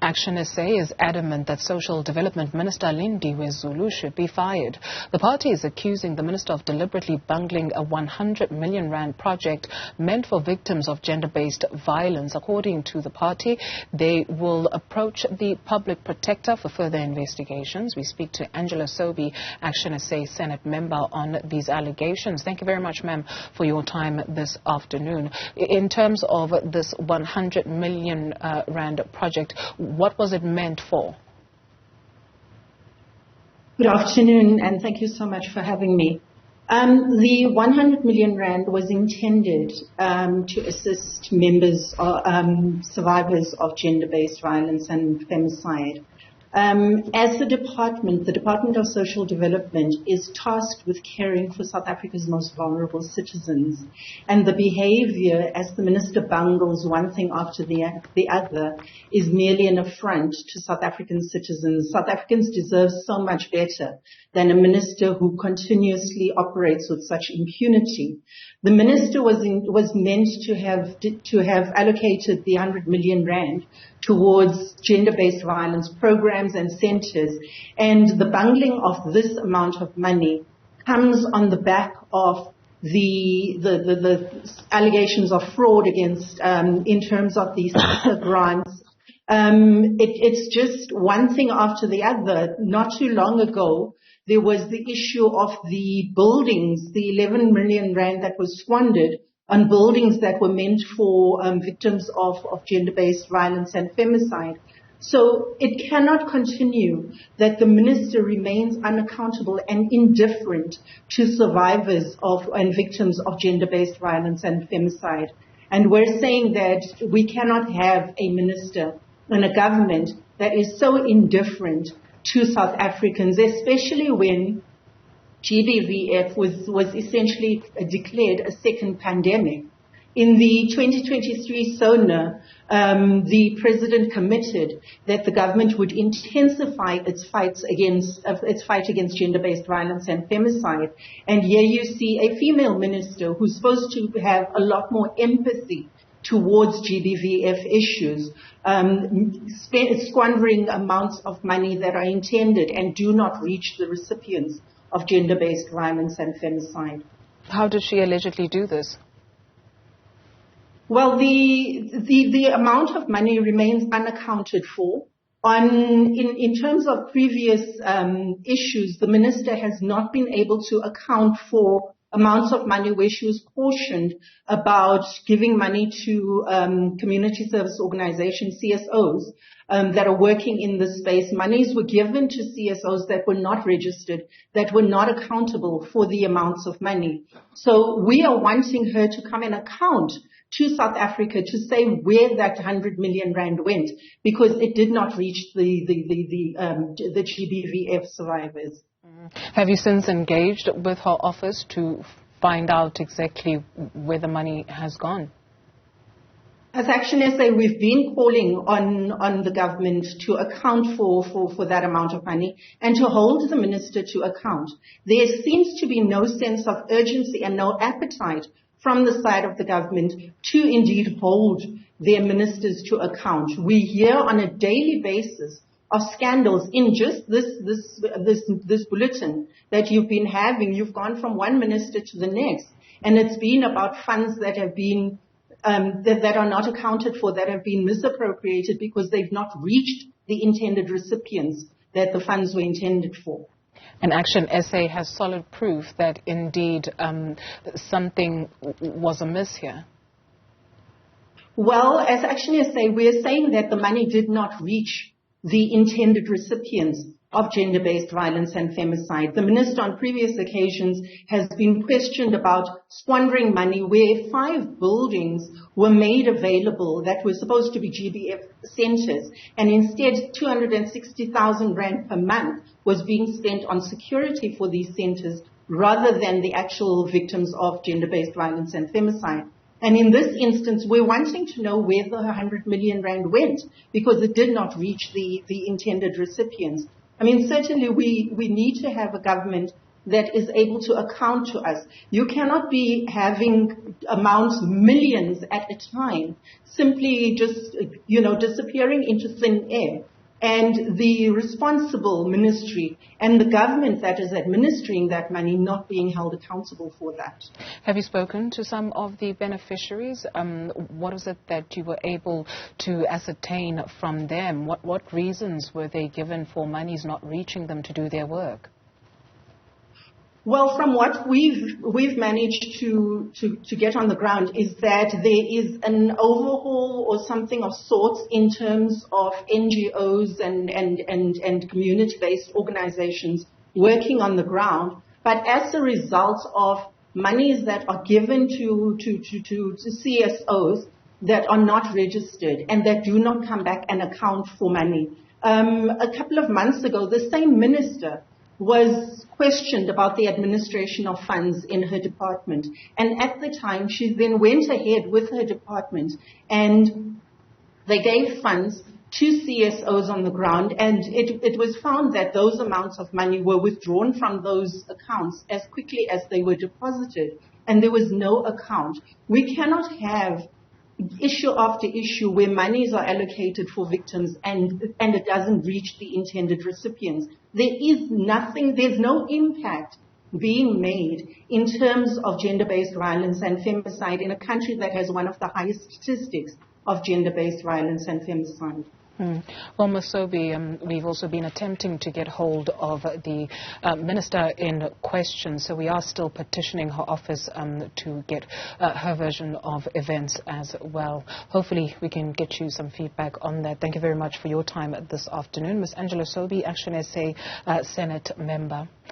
ActionSA is adamant that Social Development Minister Lindiwe Zulu should be fired. The party is accusing the minister of deliberately bungling a 100 million rand project meant for victims of gender-based violence. According to the party, they will approach the public protector for further investigations. We speak to Angela Sobi, ActionSA Senate member, on these allegations. Thank you very much, ma'am, for your time this afternoon. In terms of this 100 million rand project, what was it meant for? Good afternoon, and thank you so much for having me. The 100 million rand was intended to assist members, survivors of gender-based violence and femicide. As the Department of Social Development is tasked with caring for South Africa's most vulnerable citizens, and the behavior as the minister bungles one thing after the other is merely an affront to South African citizens. South Africans deserve so much better than a minister who continuously operates with such impunity. The minister was meant to have allocated the 100 million rand towards gender-based violence programs and centers, and the bungling of this amount of money comes on the back of the allegations of fraud against in terms of these grants. It's just one thing after the other. Not too long ago, there was the issue of the buildings, the 11 million rand that was squandered on buildings that were meant for victims of gender-based violence and femicide. So it cannot continue that the minister remains unaccountable and indifferent to survivors of and victims of gender-based violence and femicide. And we're saying that we cannot have a minister and a government that is so indifferent to South Africans, especially when GBVF was essentially declared a second pandemic. In the 2023 SONA, the president committed that the government would intensify its fight against gender-based violence and femicide. And here you see a female minister who's supposed to have a lot more empathy towards GBVF issues, squandering amounts of money that are intended and do not reach the recipients of gender-based violence and femicide. How does she allegedly do this? Well, the amount of money remains unaccounted for. In terms of previous issues, the minister has not been able to account for amounts of money where she was cautioned about giving money to community service organizations, CSOs, that are working in this space. Monies were given to CSOs that were not registered, that were not accountable for the amounts of money. So we are wanting her to come and account to South Africa to say where that 100 million rand went, because it did not reach the GBVF survivors. Have you since engaged with her office to find out exactly where the money has gone? As ActionSA, we've been calling on the government to account for that amount of money and to hold the minister to account. There seems to be no sense of urgency and no appetite from the side of the government to indeed hold their ministers to account. We hear on a daily basis of scandals. In just this bulletin that you've been having, you've gone from one minister to the next, and it's been about funds that have been that are not accounted for, that have been misappropriated because they've not reached the intended recipients that the funds were intended for. And ActionSA has solid proof that indeed something was amiss here. Well, as ActionSA, we're saying that the money did not reach the intended recipients of gender-based violence and femicide. The minister on previous occasions has been questioned about squandering money where 5 buildings were made available that were supposed to be GBF centers, and instead 260,000 rand per month was being spent on security for these centers rather than the actual victims of gender-based violence and femicide. And in this instance, we're wanting to know where the 100 million rand went, because it did not reach the intended recipients. I mean, certainly we need to have a government that is able to account to us. You cannot be having amounts, millions at a time, simply just, disappearing into thin air. And the responsible ministry and the government that is administering that money not being held accountable for that. Have you spoken to some of the beneficiaries? What is it that you were able to ascertain from them? What reasons were they given for monies not reaching them to do their work? Well, from what we've managed to get on the ground is that there is an overhaul or something of sorts in terms of NGOs and community-based organizations working on the ground. But as a result of monies that are given to CSOs that are not registered and that do not come back and account for money. A couple of months ago, the same minister was questioned about the administration of funds in her department. And at the time, she then went ahead with her department and they gave funds to CSOs on the ground, and it was found that those amounts of money were withdrawn from those accounts as quickly as they were deposited, and there was no account. We cannot have issue after issue where monies are allocated for victims and it doesn't reach the intended recipients. There is nothing, there's no impact being made in terms of gender-based violence and femicide in a country that has one of the highest statistics of gender-based violence and femicide. Well, Masobi, we've also been attempting to get hold of the minister in question, so we are still petitioning her office to get her version of events as well. Hopefully we can get you some feedback on that. Thank you very much for your time this afternoon. Ms. Angela Sobi, ActionSA Senate member.